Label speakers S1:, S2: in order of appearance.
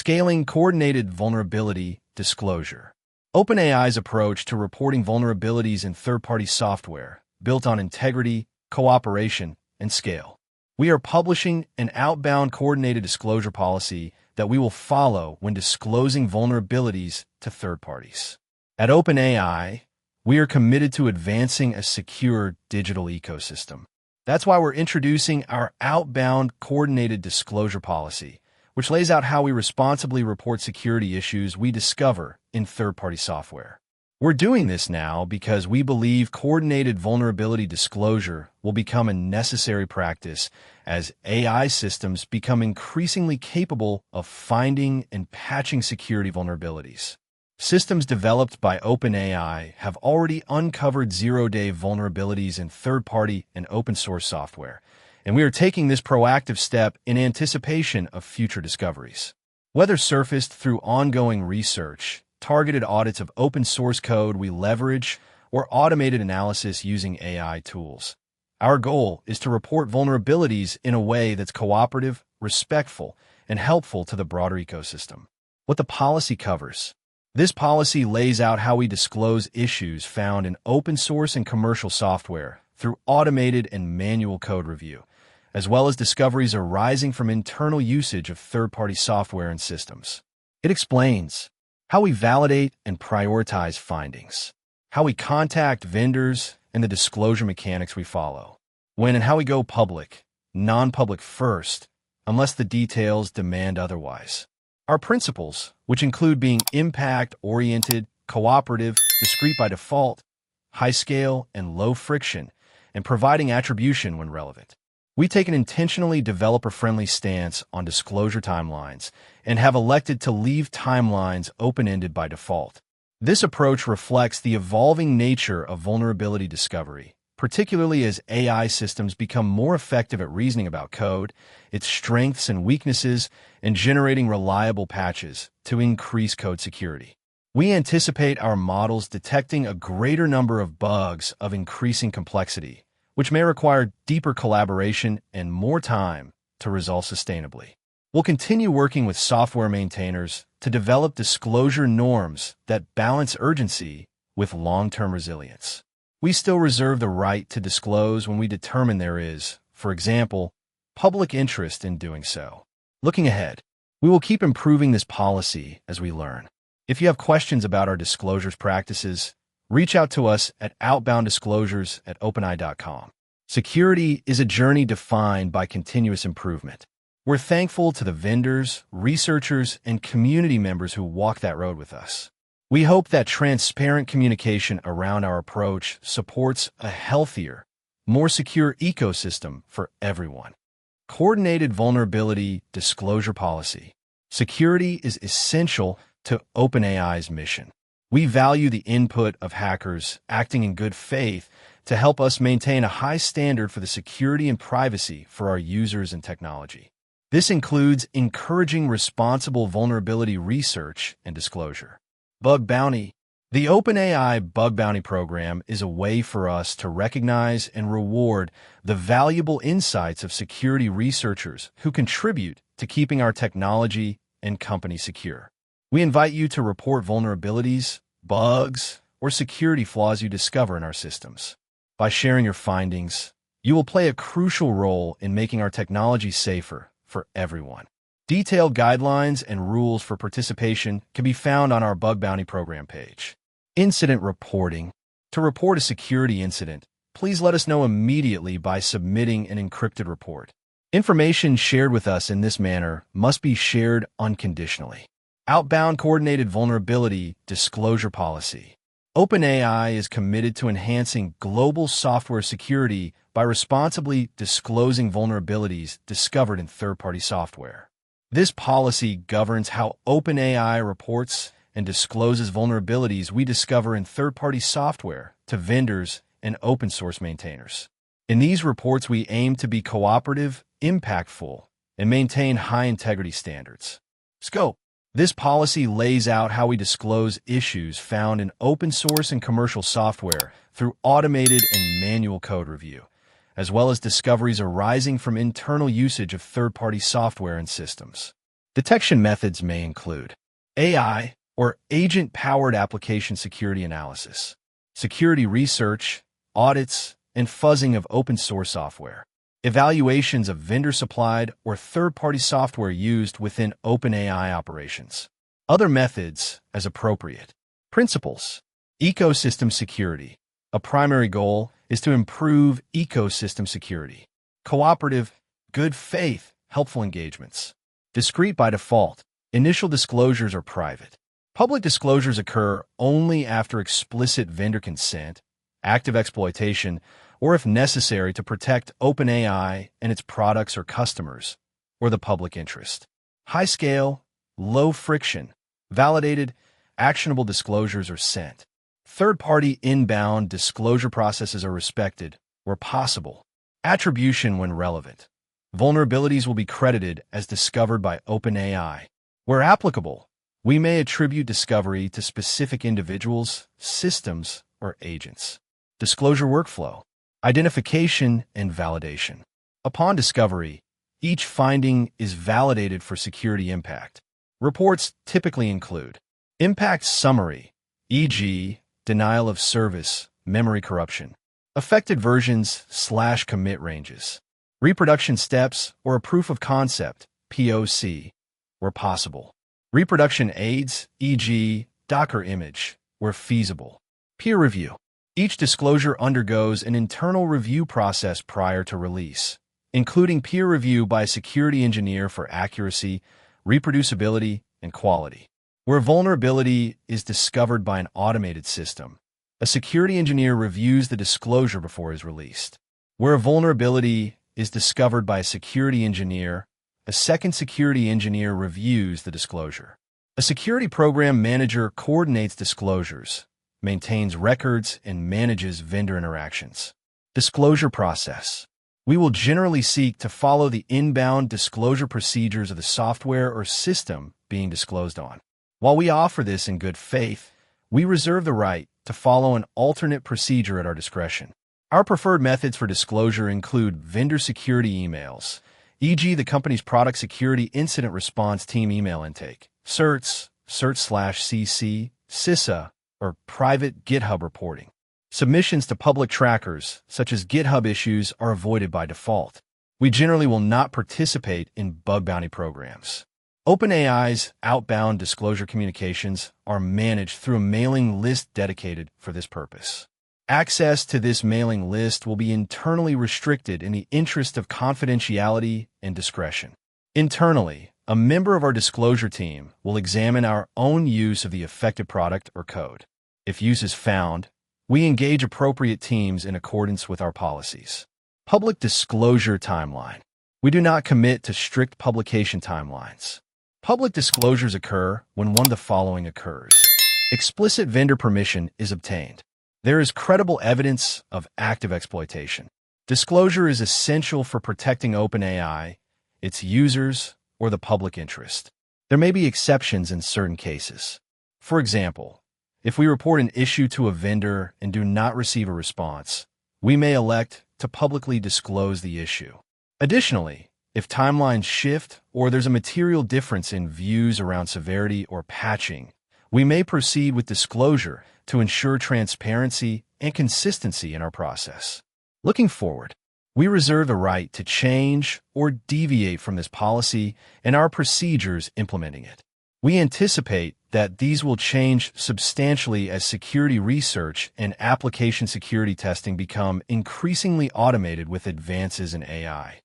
S1: Scaling coordinated vulnerability disclosure. OpenAI's approach to reporting vulnerabilities in third-party software, built on integrity, cooperation, and scale. We are publishing an outbound coordinated disclosure policy that we will follow when disclosing vulnerabilities to third parties. At OpenAI, we are committed to advancing a secure digital ecosystem. That's why we're introducing our outbound coordinated disclosure policy, which lays out how we responsibly report security issues we discover in third-party software. We're doing this now because we believe coordinated vulnerability disclosure will become a necessary practice as AI systems become increasingly capable of finding and patching security vulnerabilities. Systems developed by OpenAI have already uncovered zero-day vulnerabilities in third-party and open-source software, and we are taking this proactive step in anticipation of future discoveries. Whether surfaced through ongoing research, targeted audits of open-source code we leverage, or automated analysis using AI tools, our goal is to report vulnerabilities in a way that's cooperative, respectful, and helpful to the broader ecosystem. What the policy covers. This policy lays out how we disclose issues found in open-source and commercial software through automated and manual code review, as well as discoveries arising from internal usage of third-party software and systems. It explains how we validate and prioritize findings, how we contact vendors, and the disclosure mechanics we follow, when and how we go public, non-public first, unless the details demand otherwise. Our principles, which include being impact-oriented, cooperative, discrete by default, high-scale, and low-friction, and providing attribution when relevant. We take an intentionally developer-friendly stance on disclosure timelines and have elected to leave timelines open-ended by default. This approach reflects the evolving nature of vulnerability discovery, particularly as AI systems become more effective at reasoning about code, its strengths and weaknesses, and generating reliable patches to increase code security. We anticipate our models detecting a greater number of bugs of increasing complexity, which may require deeper collaboration and more time to resolve sustainably. We'll continue working with software maintainers to develop disclosure norms that balance urgency with long-term resilience. We still reserve the right to disclose when we determine there is, for example, public interest in doing so. Looking ahead, we will keep improving this policy as we learn. If you have questions about our disclosures practices, reach out to us at outbounddisclosures@openai.com. Security is a journey defined by continuous improvement. We're thankful to the vendors, researchers, and community members who walk that road with us. We hope that transparent communication around our approach supports a healthier, more secure ecosystem for everyone. Coordinated vulnerability disclosure policy. Security is essential to OpenAI's mission. We value the input of hackers acting in good faith to help us maintain a high standard for the security and privacy for our users and technology. This includes encouraging responsible vulnerability research and disclosure. Bug Bounty. The OpenAI Bug Bounty program is a way for us to recognize and reward the valuable insights of security researchers who contribute to keeping our technology and company secure. We invite you to report vulnerabilities, bugs, or security flaws you discover in our systems. By sharing your findings, you will play a crucial role in making our technology safer for everyone. Detailed guidelines and rules for participation can be found on our Bug Bounty program page. Incident reporting. To report a security incident, please let us know immediately by submitting an encrypted report. Information shared with us in this manner must be shared unconditionally. Outbound coordinated vulnerability disclosure policy. OpenAI is committed to enhancing global software security by responsibly disclosing vulnerabilities discovered in third-party software. This policy governs how OpenAI reports and discloses vulnerabilities we discover in third-party software to vendors and open-source maintainers. In these reports, we aim to be cooperative, impactful, and maintain high-integrity standards. Scope. This policy lays out how we disclose issues found in open-source and commercial software through automated and manual code review, as well as discoveries arising from internal usage of third-party software and systems. Detection methods may include AI, or agent-powered application security analysis, security research, audits, and fuzzing of open-source software, evaluations of vendor-supplied or third-party software used within OpenAI operations. Other methods, as appropriate. Principles. Ecosystem security. A primary goal is to improve ecosystem security. Cooperative, good faith, helpful engagements. Discrete by default. Initial disclosures are private. Public disclosures occur only after explicit vendor consent, active exploitation, or if necessary to protect OpenAI and its products or customers, or the public interest. High scale, low friction, validated, actionable disclosures are sent. Third-party inbound disclosure processes are respected, where possible. Attribution when relevant. Vulnerabilities will be credited as discovered by OpenAI. Where applicable, we may attribute discovery to specific individuals, systems, or agents. Disclosure workflow. Identification and validation. Upon discovery, each finding is validated for security impact. Reports typically include impact summary, e.g., denial of service, memory corruption, affected versions/commit ranges, reproduction steps or a proof of concept, POC, where possible, reproduction aids, e.g., Docker image, where feasible, peer review. Each disclosure undergoes an internal review process prior to release, including peer review by a security engineer for accuracy, reproducibility, and quality. Where a vulnerability is discovered by an automated system, a security engineer reviews the disclosure before it is released. Where a vulnerability is discovered by a security engineer, a second security engineer reviews the disclosure. A security program manager coordinates disclosures, maintains records, and manages vendor interactions. Disclosure process. We will generally seek to follow the inbound disclosure procedures of the software or system being disclosed on. While we offer this in good faith, we reserve the right to follow an alternate procedure at our discretion. Our preferred methods for disclosure include vendor security emails, e.g. the company's product security incident response team email intake, certs, cert/CC, CISA, or private GitHub reporting. Submissions to public trackers, such as GitHub issues, are avoided by default. We generally will not participate in bug bounty programs. OpenAI's outbound disclosure communications are managed through a mailing list dedicated for this purpose. Access to this mailing list will be internally restricted in the interest of confidentiality and discretion. Internally, a member of our disclosure team will examine our own use of the affected product or code. If use is found, we engage appropriate teams in accordance with our policies. Public disclosure timeline. We do not commit to strict publication timelines. Public disclosures occur when one of the following occurs. Explicit vendor permission is obtained. There is credible evidence of active exploitation. Disclosure is essential for protecting OpenAI, its users, or the public interest. There may be exceptions in certain cases. For example, if we report an issue to a vendor and do not receive a response, we may elect to publicly disclose the issue. Additionally, if timelines shift or there's a material difference in views around severity or patching, we may proceed with disclosure to ensure transparency and consistency in our process. Looking forward, we reserve the right to change or deviate from this policy and our procedures implementing it. We anticipate that these will change substantially as security research and application security testing become increasingly automated with advances in AI.